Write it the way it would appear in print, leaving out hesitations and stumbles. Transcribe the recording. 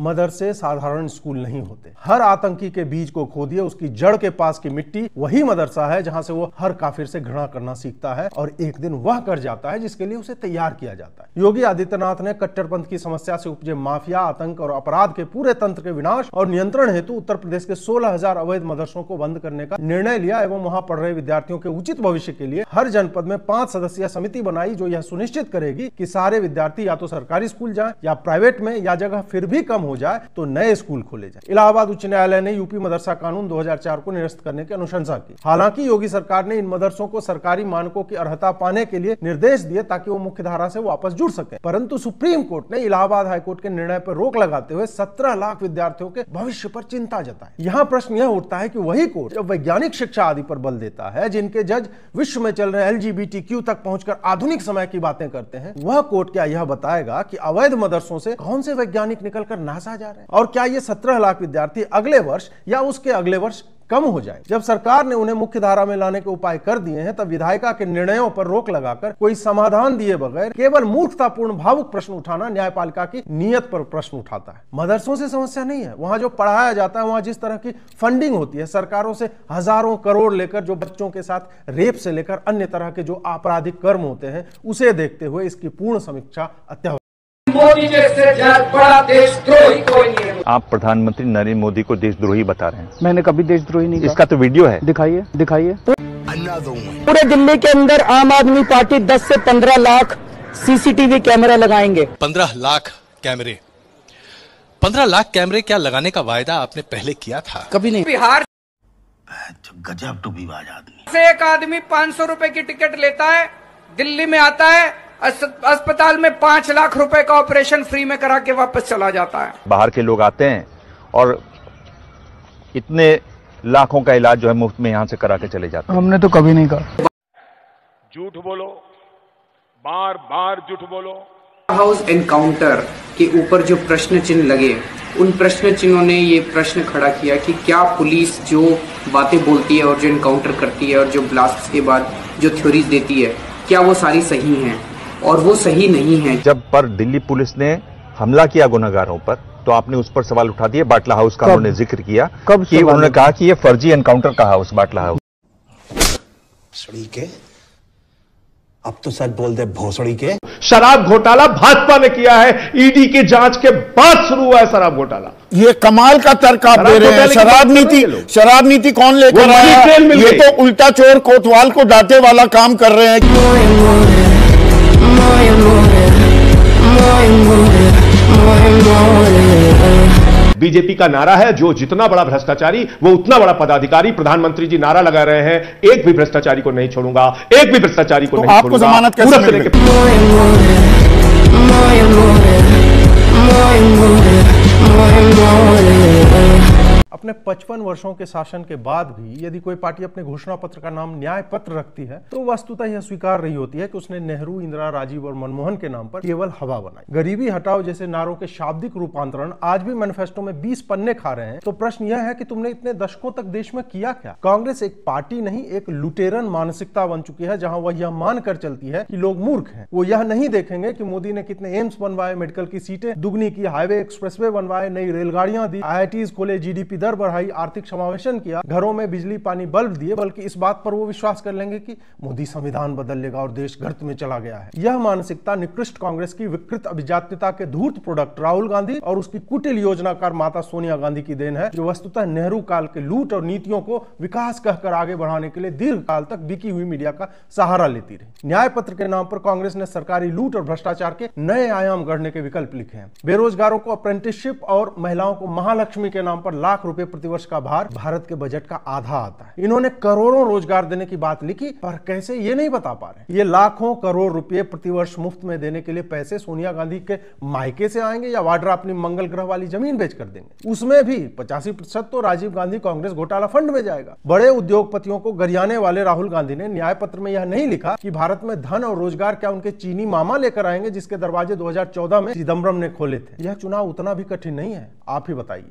मदरसे साधारण स्कूल नहीं होते। हर आतंकी के बीज को खोदिए, उसकी जड़ के पास की मिट्टी वही मदरसा है जहां से वो हर काफिर से घृणा करना सीखता है और एक दिन वह कर जाता है जिसके लिए उसे तैयार किया जाता है। योगी आदित्यनाथ ने कट्टरपंथ की समस्या से उपजे माफिया, आतंक और अपराध के पूरे तंत्र के विनाश और नियंत्रण हेतु उत्तर प्रदेश के 16,000 अवैध मदरसों को बंद करने का निर्णय लिया एवं वहां पढ़ रहे विद्यार्थियों के उचित भविष्य के लिए हर जनपद में 5 सदस्यीय समिति बनाई जो यह सुनिश्चित करेगी कि सारे विद्यार्थी या तो सरकारी स्कूल जाएं या प्राइवेट में, या जगह फिर भी कम हो जाए तो नए स्कूल खोले जाए। इलाहाबाद उच्च न्यायालय ने यूपी मदरसा कानून 2004 को निरस्त करने की अनुशंसा की। हालांकि योगी सरकार ने इन मदरसों को सरकारी मानकों की अर्हता पाने के लिए निर्देश दिए ताकि वो मुख्य धारा से वापस जुड़ सके, परंतु सुप्रीम कोर्ट ने इलाहाबाद हाईकोर्ट के निर्णय पर रोक लगाते हुए 17 लाख विद्यार्थियों के भविष्य पर चिंता जताई। यहाँ प्रश्न यह उठता है कि वही कोर्ट जो वैज्ञानिक शिक्षा आदि पर बल देता है, जिनके जज विश्व में चल रहे LGBTQ तक पहुंचकर आधुनिक समय की बातें करते हैं, वह कोर्ट क्या यह बताएगा कि अवैध मदरसों से कौन से वैज्ञानिक निकलकर नासा जा रहे हैं? और क्या ये 17 लाख विद्यार्थी अगले वर्ष या उसके अगले वर्ष कम हो जाए? जब सरकार ने उन्हें मुख्य धारा में लाने के उपाय कर दिए हैं, तब विधायिका के निर्णयों पर रोक लगाकर कोई समाधान दिए बगैर केवल मूर्खतापूर्ण भावुक प्रश्न उठाना न्यायपालिका की नीयत पर प्रश्न उठाता है। मदरसों से समस्या नहीं है, वहां जो पढ़ाया जाता है, वहां जिस तरह की फंडिंग होती है सरकारों से हजारों करोड़ लेकर, जो बच्चों के साथ रेप से लेकर अन्य तरह के जो आपराधिक कर्म होते हैं, उसे देखते हुए इसकी पूर्ण समीक्षा अत्यावश्यक। मोदी जैसे बड़ा देशद्रोही कोई नहीं है। आप प्रधानमंत्री नरेंद्र मोदी को देशद्रोही बता रहे हैं। मैंने कभी देशद्रोही नहीं कहा। इसका तो वीडियो है, दिखाइए दिखाइए। पूरे दिल्ली के अंदर आम आदमी पार्टी 10 से 15 लाख CCTV कैमरा लगाएंगे। 15 लाख कैमरे, 15 लाख कैमरे क्या लगाने का वायदा आपने पहले किया था? कभी नहीं। बिहार गजब टोपीबाज आदमी से एक आदमी 500 रुपए की टिकट लेता है, दिल्ली में आता है, अस्पताल में 5 लाख रुपए का ऑपरेशन फ्री में करा के वापस चला जाता है। बाहर के लोग आते हैं और इतने लाखों का इलाज जो है मुफ्त में यहां से करा के चले जाते हैं। हमने तो कभी नहीं कहा। झूठ बोलो, बार बार झूठ बोलो। हाउस एनकाउंटर के ऊपर जो प्रश्न चिन्ह लगे, उन प्रश्न चिन्हों ने ये प्रश्न खड़ा किया कि क्या पुलिस जो बातें बोलती है और जो एनकाउंटर करती है और जो ब्लास्ट के बाद जो थ्योरीज देती है, क्या वो सारी सही हैं? और वो सही नहीं है। जब पर दिल्ली पुलिस ने हमला किया गुनहगारों पर, तो आपने उस पर सवाल उठा दिए। बाटला हाउस का उन्होंने जिक्र किया कि उन्होंने कहा कि ये फर्जी एनकाउंटर का हाउस बाटला हाउस। भोसड़ी के, अब तो सच बोल दे भोसड़ी के। शराब घोटाला भाजपा ने किया है, ईडी के जांच के बाद शुरू हुआ है शराब घोटाला। ये कमाल का तर्क आप दे रहे हैं। शराब नीति कौन लेकर आया? ये तो उल्टा चोर कोतवाल को डांटे वाला काम कर रहे हैं। बीजेपी का नारा है, जो जितना बड़ा भ्रष्टाचारी वो उतना बड़ा पदाधिकारी। प्रधानमंत्री जी नारा लगा रहे हैं, एक भी भ्रष्टाचारी को नहीं छोड़ूंगा, एक भी भ्रष्टाचारी को नहीं आपको छोड़ूंगा। जमानत कैसे मिलेगी? अपने 55 वर्षों के शासन के बाद भी यदि कोई पार्टी अपने घोषणा पत्र का नाम न्याय पत्र रखती है, तो वस्तुतः यह स्वीकार रही होती है कि उसने नेहरू, इंदिरा, राजीव और मनमोहन के नाम पर केवल हवा बनाई। गरीबी हटाओ जैसे नारों के शाब्दिक रूपांतरण आज भी मैनिफेस्टो में 20 पन्ने खा रहे हैं। तो प्रश्न यह है कि तुमने इतने दशकों तक देश में किया क्या? कांग्रेस एक पार्टी नहीं, एक लुटेरन मानसिकता बन चुकी है, जहां वह यह मानकर चलती है कि लोग मूर्ख हैं। वो यह नहीं देखेंगे कि मोदी ने कितने एम्स बनवाए, मेडिकल की सीटें दुगनी की, हाईवे एक्सप्रेसवे बनवाए, नई रेलगाड़ियां दी, IITs खोले, GDP दर बढ़ाई, आर्थिक समावेशन किया, घरों में बिजली पानी बल्ब दिए। बल्कि इस बात पर वो विश्वास कर लेंगे कि मोदी संविधान बदल लेगा और देश गर्त में चला गया है। यह मानसिकता निकृष्ट कांग्रेस की विकृत अभिजात्यता के धूर्त प्रोडक्ट राहुल गांधी और उसकी कुटिल योजनाकार माता सोनिया गांधी की देन है, जो वस्तुतः नेहरू काल के लूट और नीतियों को विकास कहकर आगे बढ़ाने के लिए दीर्घ काल तक बिकी हुई मीडिया का सहारा लेती रही। न्याय पत्र के नाम पर कांग्रेस ने सरकारी लूट और भ्रष्टाचार के नए आयाम गढ़ने के विकल्प लिखे हैं। बेरोजगारों को अप्रेंटिसशिप और महिलाओं को महालक्ष्मी के नाम पर लाख रुपए प्रतिवर्ष का भार भारत के बजट का आधा आता है। इन्होंने करोड़ों रोजगार देने की बात लिखी, पर कैसे ये नहीं बता पा रहे। ये लाखों करोड़ रुपए प्रतिवर्ष मुफ्त में देने के लिए पैसे सोनिया गांधी के मायके से आएंगे या वाड्रा अपनी मंगल ग्रह वाली जमीन बेच कर देंगे? उसमें भी 85% तो राजीव गांधी कांग्रेस घोटाला फंड में जाएगा। बड़े उद्योगपतियों को गरियाने वाले राहुल गांधी ने न्याय पत्र में यह नहीं लिखा कि भारत में धन और रोजगार क्या उनके चीनी मामा लेकर आएंगे, जिसके दरवाजे 2014 में चिदम्बरम ने खोले थे। यह चुनाव उतना भी कठिन नहीं है, आप ही बताइए।